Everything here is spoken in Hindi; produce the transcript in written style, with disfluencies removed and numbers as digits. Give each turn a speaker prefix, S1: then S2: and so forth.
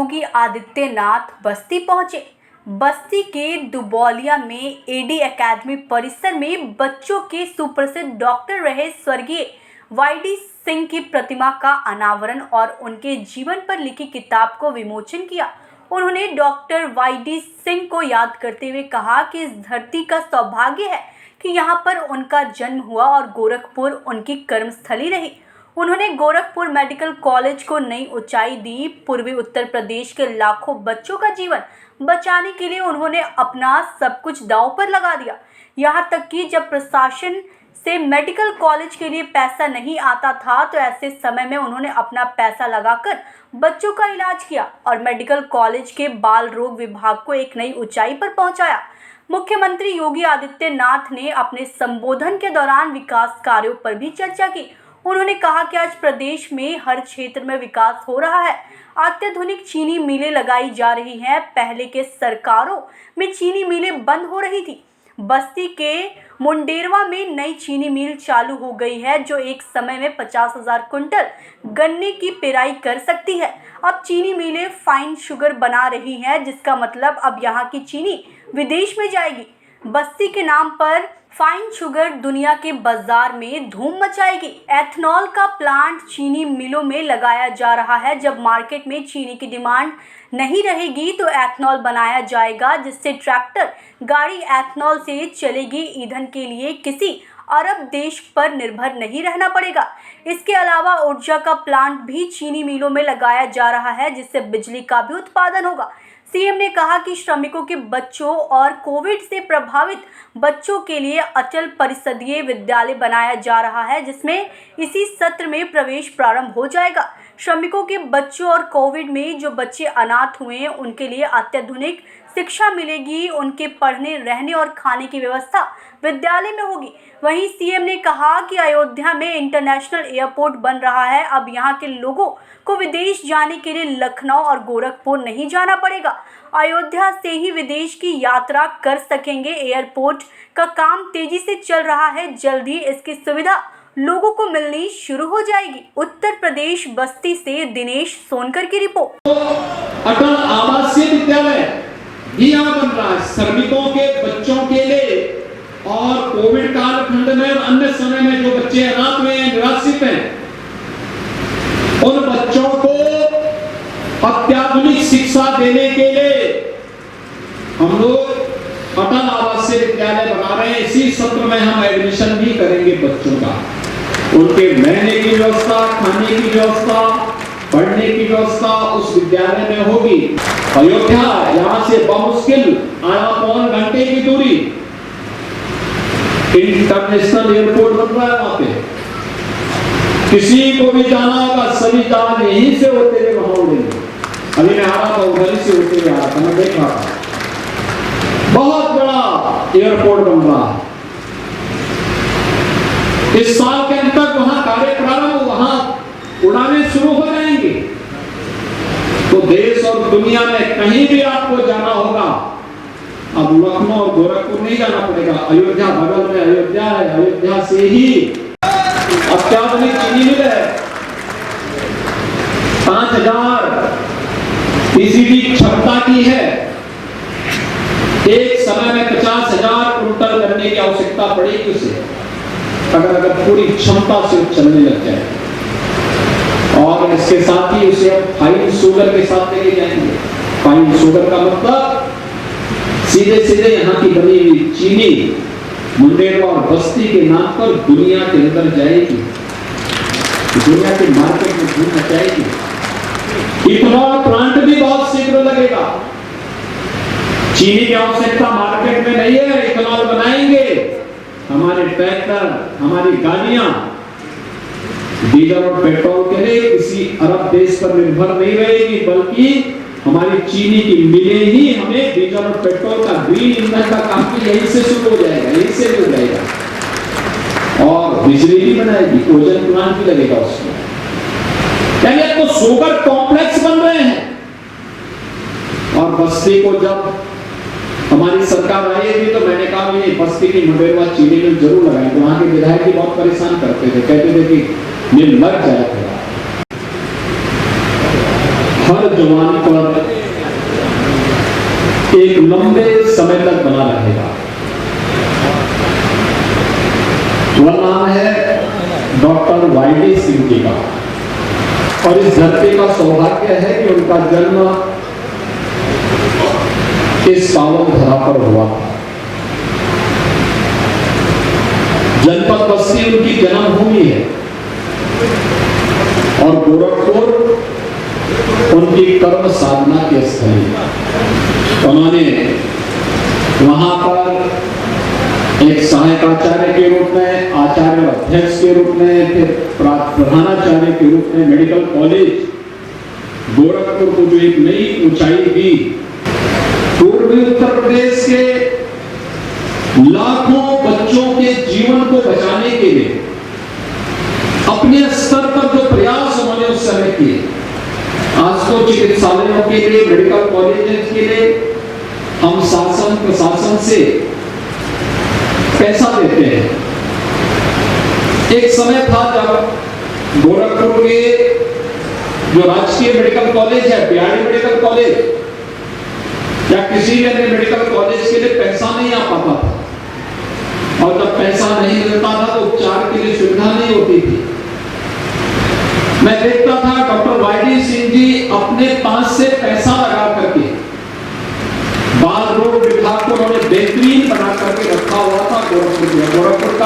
S1: योगी आदित्यनाथ बस्ती पहुंचे। बस्ती के दुबौलिया में एडी एकेडमी परिसर में बच्चों के सुप्रसिद्ध डॉक्टर रहे स्वर्गीय वाईडी सिंह की प्रतिमा का अनावरण और उनके जीवन पर लिखी किताब को विमोचन किया। उन्होंने डॉक्टर वाईडी सिंह को याद करते हुए कहा कि इस धरती का सौभाग्य है कि यहाँ पर उनका जन्म हुआ और गोरखपुर उनकी कर्मस्थली रही। उन्होंने गोरखपुर मेडिकल कॉलेज को नई ऊंचाई दी। पूर्वी उत्तर प्रदेश के लाखों बच्चों का जीवन बचाने के लिए उन्होंने अपना सब कुछ दांव पर लगा दिया। यहाँ तक कि जब प्रशासन से मेडिकल कॉलेज के लिए पैसा नहीं आता था तो ऐसे समय में उन्होंने अपना पैसा लगाकर बच्चों का इलाज किया और मेडिकल कॉलेज के बाल रोग विभाग को एक नई ऊंचाई पर पहुंचाया। मुख्यमंत्री योगी आदित्यनाथ ने अपने संबोधन के दौरान विकास कार्यों पर भी चर्चा की। उन्होंने कहा कि आज प्रदेश में हर क्षेत्र में विकास हो रहा है। अत्याधुनिक चीनी मिलें लगाई जा रही हैं। पहले के सरकारों में चीनी मिलें बंद हो रही थी। बस्ती के मुंडेरवा में नई चीनी मिल चालू हो गई है जो एक समय में 50,000 कुंटल गन्ने की पेराई कर सकती है। अब चीनी मिलें फाइन शुगर बना रही हैं, जिसका मतलब अब यहाँ की चीनी विदेश में जाएगी। बस्ती के नाम पर फाइन शुगर दुनिया के बाजार में धूम मचाएगी। एथनॉल का प्लांट चीनी मिलों में लगाया जा रहा है। जब मार्केट में चीनी की डिमांड नहीं रहेगी तो एथनॉल बनाया जाएगा, जिससे ट्रैक्टर गाड़ी एथनॉल से चलेगी। ईंधन के लिए किसी अरब देश पर निर्भर नहीं रहना पड़ेगा। इसके अलावा ऊर्जा का प्लांट भी चीनी मिलों में लगाया जा रहा है, जिससे बिजली का भी उत्पादन होगा। सीएम ने कहा कि श्रमिकों के बच्चों और कोविड से प्रभावित बच्चों के लिए अटल परिषदीय विद्यालय बनाया जा रहा है, जिसमें इसी सत्र में प्रवेश प्रारंभ हो जाएगा। श्रमिकों के बच्चों और कोविड में जो बच्चे अनाथ हुए हैं उनके लिए अत्याधुनिक शिक्षा मिलेगी। उनके पढ़ने, रहने और खाने की व्यवस्था विद्यालय में होगी। वहीं सीएम ने कहा कि अयोध्या में इंटरनेशनल एयरपोर्ट बन रहा है। अब यहाँ के लोगों को विदेश जाने के लिए लखनऊ और गोरखपुर नहीं जाना पड़ेगा। अयोध्या से ही विदेश की यात्रा कर सकेंगे। एयरपोर्ट का काम तेजी से चल रहा है। जल्द ही इसकी सुविधा लोगों को मिलनी शुरू हो जाएगी। उत्तर प्रदेश बस्ती से दिनेश सोनकर की रिपोर्ट।
S2: अटल आवासीय विद्यालय भी यहाँ बन रहा है श्रमिकों के बच्चों के लिए। और कोविड कालखंड में और अन्य समय में जो बच्चे अनाथ हुए हैं, निराश्रित हैं, उन बच्चों को अत्याधुनिक शिक्षा देने के लिए हम लोग अटल आवासीय विद्यालय बना रहे हैं। इसी सत्र में हम एडमिशन भी करेंगे बच्चों का। उनके रहने की व्यवस्था, खाने की व्यवस्था, पढ़ने की व्यवस्था उस विद्यालय में होगी। अयोध्या यहाँ से बमुश्किल 8 घंटे की दूरी इंटरनेशनल एयरपोर्ट बन रहा है। वहां पे किसी को भी जाना होगा, सभी जहाज यहीं से होते हुए वहां उड़ेंगे। अभी मैं आ रहा था, उधर से होते हुए आ रहा था, मैं देख रहा था। बहुत बड़ा एयरपोर्ट बन रहा है। इस साल के अंत तक वहां कार्य प्रारंभ, वहां उड़ाने शुरू हो जाएंगे। तो देश और दुनिया में कहीं भी आपको जाना होगा, अब लखनऊ और गोरखपुर नहीं जाना पड़ेगा। अयोध्या बगल में अयोध्या है, अयोध्या से ही अत्याधुनिक चीनी मिल है। 5,000 पीसीडी क्षमता की है। एक समय में 50,000 कुंटल करने की आवश्यकता पड़ेगी उसे, अगर पूरी क्षमता से चलने लग जाए। और इसके साथ ही उसे फाइन शुगर के साथ लेके जाएंगे। फाइन शुगर का मतलब सीधे सीधे यहाँ की बनी हुई चीनी मुंडेरवा और बस्ती के नाम पर दुनिया के अंदर जाएगी, दुनिया के मार्केट में धूम मचाएगी। इथनॉल प्लांट भी बहुत शीघ्र लगेगा। चीनी की आवश्यकता मार्केट में नहीं है, इथनॉल बनाएंगे। हमारे ट्रैक्टर, हमारी गाड़ियां डीजल और पेट्रोल के लिए किसी अरब देश पर निर्भर नहीं रहेगी, बल्कि हमारी चीनी की मिलें ही हमें डीजल और पेट्रोल का ग्रीन ईंधन का काम भी यहीं से शुरू हो जाएगा, यहीं से मिल जाएगा। और बिजली भी बनाएगी, ओजन प्लांट भी लगेगा उसमें। यानी तो शुगर कॉम्प्लेक्स बन रहे हैं। और बस्ती को जब हमारी सरकार आएगी तो मैंने कहा ये बस्ती की मुंडेरवा चीनी मिल जरूर लगाएंगे। तो वहां के विधायक भी बहुत परेशान करते थे, कहते थे कि मिल लग जाए। हर जवान पर एक लंबे समय तक बना रहेगा। वह नाम है डॉक्टर वाईडी सिंह जी का, और इस धरती का सौभाग्य है कि उनका जन्म इस पावन धरा पर हुआ था। जनपद बस्ती उनकी जन्मभूमि है और गोरखपुर उनकी कर्म साधना की स्थली। उन्होंने वहां पर एक सहायक आचार्य के रूप में, आचार्य अध्यक्ष के रूप में, फिर प्रधानाचार्य के रूप में मेडिकल कॉलेज गोरखपुर को जो एक नई ऊंचाई दी, पूर्वी उत्तर प्रदेश के लाखों बच्चों के जीवन को बचाने के लिए अपने स्तर पर जो प्रयास उन्होंने उस समय किए, आज तो चिकित्सालयों के लिए, मेडिकल कॉलेज के लिए हम शासन प्रशासन से पैसा देते हैं। एक समय था जब गोरखपुर के जो राजकीय मेडिकल कॉलेज है, बिहारी मेडिकल कॉलेज या किसी भी अन्य मेडिकल कॉलेज के लिए पैसा नहीं आ पाता था, और जब पैसा नहीं मिलता था तो उपचार के लिए सुविधा नहीं होती थी। मैं देखता था डॉक्टर वाईडी सिंह जी अपने पास से पैसा लगा करके बाल रोग विभाग को उन्होंने बेहतरीन बना करके रखा हुआ था। गोरखपुर का